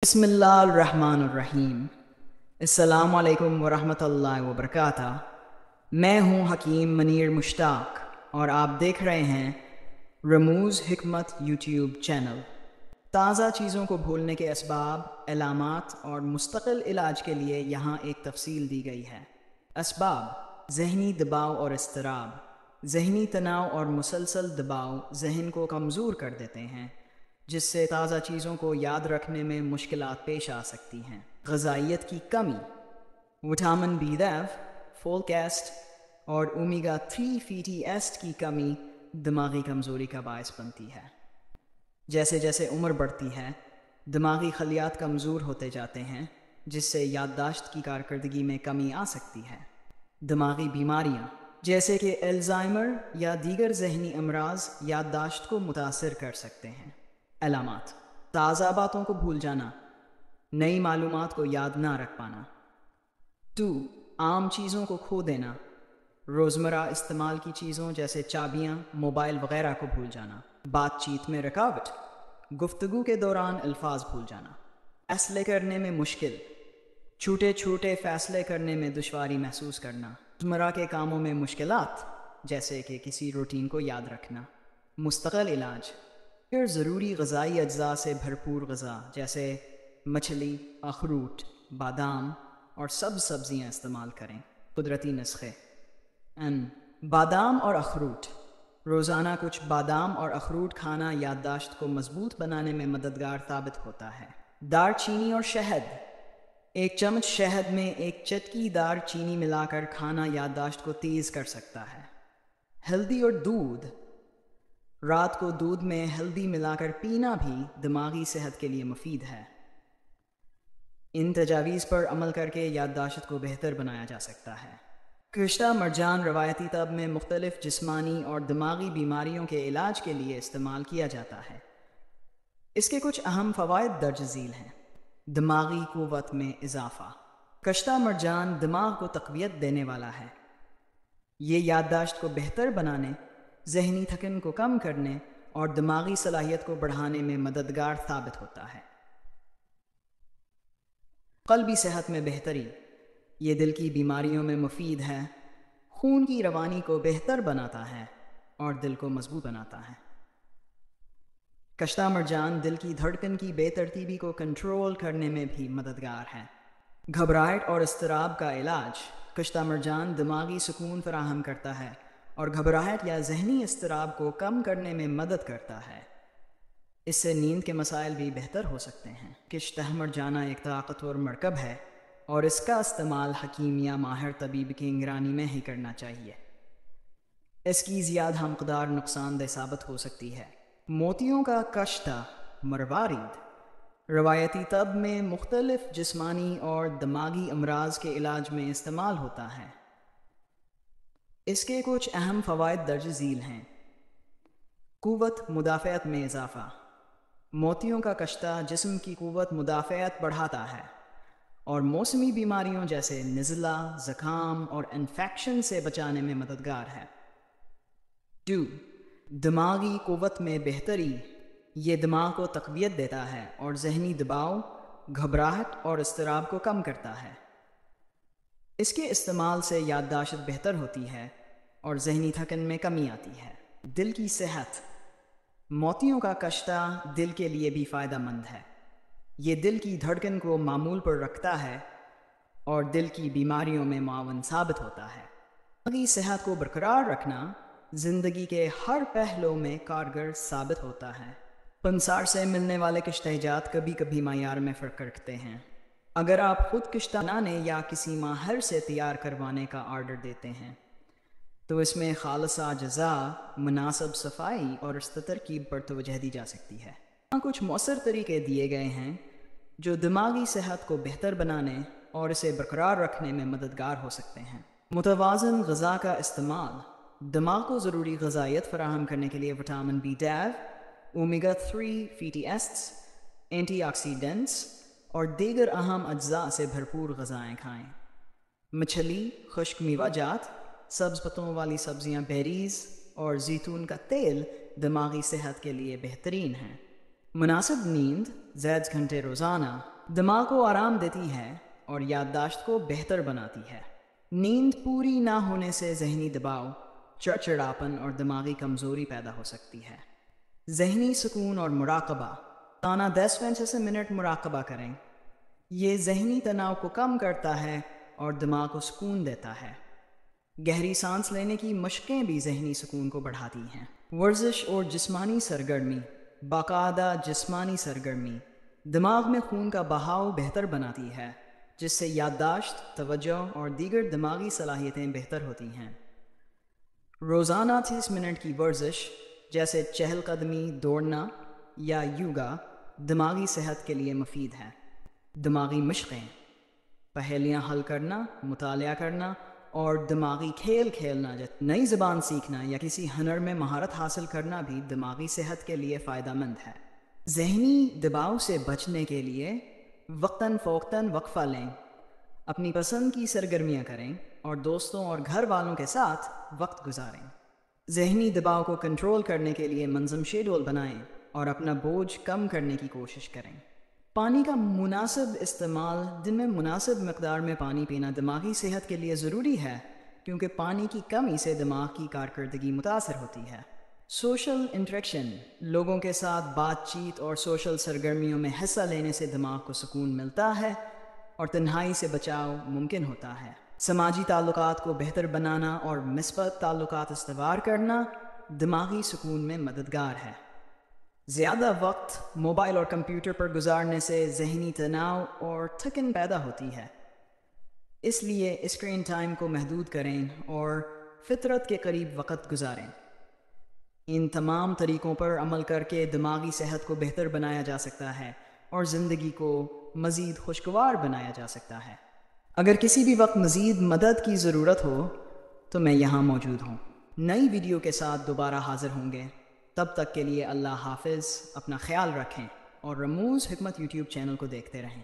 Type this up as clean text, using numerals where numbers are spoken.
بسم اللہ الرحمن الرحیم۔ السلام علیکم ورحمۃ اللہ وبرکاتہ۔ میں ہوں حکیم منیر مشتاق اور آپ دیکھ رہے ہیں رموز حکمت یوٹیوب چینل۔ تازہ چیزوں کو بھولنے کے اسباب، علامات اور مستقل علاج کے لیے یہاں ایک تفصیل دی گئی ہے۔ اسباب: ذہنی دباؤ اور اضطراب۔ ذہنی تناؤ اور مسلسل دباؤ ذہن کو کمزور کر دیتے ہیں، جس سے تازہ چیزوں کو یاد رکھنے میں مشکلات پیش آ سکتی ہیں۔ غذائیت کی کمی: وٹامن B12، فولک ایسڈ اور اومیگا 3 فیٹی ایسڈ کی کمی دماغی کمزوری کا باعث بنتی ہے۔ جیسے جیسے عمر بڑھتی ہے، دماغی خلیات کمزور ہوتے جاتے ہیں، جس سے یادداشت کی کارکردگی میں کمی آ سکتی ہے۔ دماغی بیماریاں جیسے کہ الزائمر یا دیگر ذہنی امراض یادداشت کو متاثر کر سکتے ہیں۔ علامات: تازہ باتوں کو بھول جانا، نئی معلومات کو یاد نہ رکھ پانا۔ 2. عام چیزوں کو کھو دینا، روزمرہ استعمال کی چیزوں جیسے چابیاں، موبائل وغیرہ کو بھول جانا۔ بات چیت میں رکاوٹ، گفتگو کے دوران الفاظ بھول جانا۔ فیصلے کرنے میں مشکل، چھوٹے چھوٹے فیصلے کرنے میں دشواری محسوس کرنا۔ روزمرہ کے کاموں میں مشکلات جیسے کہ کسی روٹین کو یاد رکھنا۔ مستقل علاج: پھر ضروری غذائی اجزاء سے بھرپور غذا جیسے مچھلی، اخروٹ، بادام اور سبزیاں استعمال کریں۔ قدرتی نسخے: بادام اور اخروٹ۔ روزانہ کچھ بادام اور اخروٹ کھانا یادداشت کو مضبوط بنانے میں مددگار ثابت ہوتا ہے۔ دار چینی اور شہد: ایک چمچ شہد میں ایک چٹکی دار چینی ملا کر کھانا یادداشت کو تیز کر سکتا ہے۔ ہلدی اور دودھ: رات کو دودھ میں ہلدی ملا کر پینا بھی دماغی صحت کے لیے مفید ہے۔ ان تجاویز پر عمل کر کے یادداشت کو بہتر بنایا جا سکتا ہے۔ کشتہ مرجان روایتی طب میں مختلف جسمانی اور دماغی بیماریوں کے علاج کے لیے استعمال کیا جاتا ہے۔ اس کے کچھ اہم فوائد درج ذیل ہیں۔ دماغی قوت میں اضافہ: کشتہ مرجان دماغ کو تقویت دینے والا ہے۔ یہ یادداشت کو بہتر بنانے، ذہنی تھکن کو کم کرنے اور دماغی صلاحیت کو بڑھانے میں مددگار ثابت ہوتا ہے۔ قلبی صحت میں بہتری: یہ دل کی بیماریوں میں مفید ہے، خون کی روانی کو بہتر بناتا ہے اور دل کو مضبوط بناتا ہے۔ کشتہ مرجان دل کی دھڑکن کی بے ترتیبی کو کنٹرول کرنے میں بھی مددگار ہے۔ گھبراہٹ اور اضطراب کا علاج: کشتہ مرجان دماغی سکون فراہم کرتا ہے اور گھبراہٹ یا ذہنی اضطراب کو کم کرنے میں مدد کرتا ہے۔ اس سے نیند کے مسائل بھی بہتر ہو سکتے ہیں۔ کشتہ مرجانہ ایک طاقتور مرکب ہے اور اس کا استعمال حکیم یا ماہر طبیب کی نگرانی میں ہی کرنا چاہیے۔ اس کی زیادہ مقدار نقصان دہ ثابت ہو سکتی ہے۔ موتیوں کا کشتہ مروارید روایتی طب میں مختلف جسمانی اور دماغی امراض کے علاج میں استعمال ہوتا ہے۔ اس کے کچھ اہم فوائد درج ذیل ہیں۔ قوت مدافعت میں اضافہ: موتیوں کا کشتہ جسم کی قوت مدافعت بڑھاتا ہے اور موسمی بیماریوں جیسے نزلہ، زکام اور انفیکشن سے بچانے میں مددگار ہے۔ 2. دماغی قوت میں بہتری: یہ دماغ کو تقویت دیتا ہے اور ذہنی دباؤ، گھبراہٹ اور اضطراب کو کم کرتا ہے۔ اس کے استعمال سے یادداشت بہتر ہوتی ہے اور ذہنی تھکن میں کمی آتی ہے۔ دل کی صحت: موتیوں کا کشتہ دل کے لیے بھی فائدہ مند ہے۔ یہ دل کی دھڑکن کو معمول پر رکھتا ہے اور دل کی بیماریوں میں معاون ثابت ہوتا ہے۔ دماغی صحت کو برقرار رکھنا زندگی کے ہر پہلو میں کارگر ثابت ہوتا ہے۔ پنسار سے ملنے والے کشتہ جات کبھی کبھی معیار میں فرق رکھتے ہیں۔ اگر آپ خود کشتہ بنانے یا کسی ماہر سے تیار کروانے کا آرڈر دیتے ہیں تو اس میں خالصہ اجزاء، مناسب صفائی اور ترکیب پر توجہ دی جا سکتی ہے۔ یہاں کچھ مؤثر طریقے دیے گئے ہیں جو دماغی صحت کو بہتر بنانے اور اسے برقرار رکھنے میں مددگار ہو سکتے ہیں۔ متوازن غذا کا استعمال: دماغ کو ضروری غذائیت فراہم کرنے کے لیے vitamin B12، omega 3 fatty acids, antioxidants اور دیگر اہم اجزاء سے بھرپور غذائیں کھائیں۔ مچھلی، خشک میوہ جات، سبز پتوں والی سبزیاں، بیریز اور زیتون کا تیل دماغی صحت کے لیے بہترین ہیں۔ مناسب نیند زائد گھنٹے روزانہ دماغ کو آرام دیتی ہے اور یادداشت کو بہتر بناتی ہے۔ نیند پوری نہ ہونے سے ذہنی دباؤ، چڑچڑاپن اور دماغی کمزوری پیدا ہو سکتی ہے۔ ذہنی سکون اور مراقبہ، روزانہ 10 منٹ مراقبہ کریں۔ یہ ذہنی تناؤ کو کم کرتا ہے اور دماغ کو سکون دیتا ہے۔ گہری سانس لینے کی مشقیں بھی ذہنی سکون کو بڑھاتی ہیں۔ ورزش اور جسمانی سرگرمی، باقاعدہ جسمانی سرگرمی دماغ میں خون کا بہاؤ بہتر بناتی ہے، جس سے یادداشت، توجہ اور دیگر دماغی صلاحیتیں بہتر ہوتی ہیں۔ روزانہ 30 منٹ کی ورزش جیسے چہل قدمی، دوڑنا یا یوگا دماغی صحت کے لیے مفید ہے۔ دماغی مشقیں، پہیلیاں حل کرنا، مطالعہ کرنا اور دماغی کھیل کھیلنا جیسے نئی زبان سیکھنا یا کسی ہنر میں مہارت حاصل کرنا بھی دماغی صحت کے لیے فائدہ مند ہے۔ ذہنی دباؤ سے بچنے کے لیے وقتاً فوقتاً وقفہ لیں، اپنی پسند کی سرگرمیاں کریں اور دوستوں اور گھر والوں کے ساتھ وقت گزاریں۔ ذہنی دباؤ کو کنٹرول کرنے کے لیے منظم شیڈول بنائیں اور اپنا بوجھ کم کرنے کی کوشش کریں۔ پانی کا مناسب استعمال، دن میں مناسب مقدار میں پانی پینا دماغی صحت کے لیے ضروری ہے، کیونکہ پانی کی کمی سے دماغ کی کارکردگی متاثر ہوتی ہے۔ سوشل انٹریکشن، لوگوں کے ساتھ بات چیت اور سوشل سرگرمیوں میں حصہ لینے سے دماغ کو سکون ملتا ہے اور تنہائی سے بچاؤ ممکن ہوتا ہے۔ سماجی تعلقات کو بہتر بنانا اور مثبت تعلقات استوار کرنا دماغی سکون میں مددگار ہے۔ زیادہ وقت موبائل اور کمپیوٹر پر گزارنے سے ذہنی تناؤ اور تھکن پیدا ہوتی ہے، اس لیے اسکرین ٹائم کو محدود کریں اور فطرت کے قریب وقت گزاریں۔ ان تمام طریقوں پر عمل کر کے دماغی صحت کو بہتر بنایا جا سکتا ہے اور زندگی کو مزید خوشگوار بنایا جا سکتا ہے۔ اگر کسی بھی وقت مزید مدد کی ضرورت ہو تو میں یہاں موجود ہوں۔ نئی ویڈیو کے ساتھ دوبارہ حاضر ہوں گے۔ تب تک کے لیے اللہ حافظ، اپنا خیال رکھیں اور رموز حکمت یوٹیوب چینل کو دیکھتے رہیں۔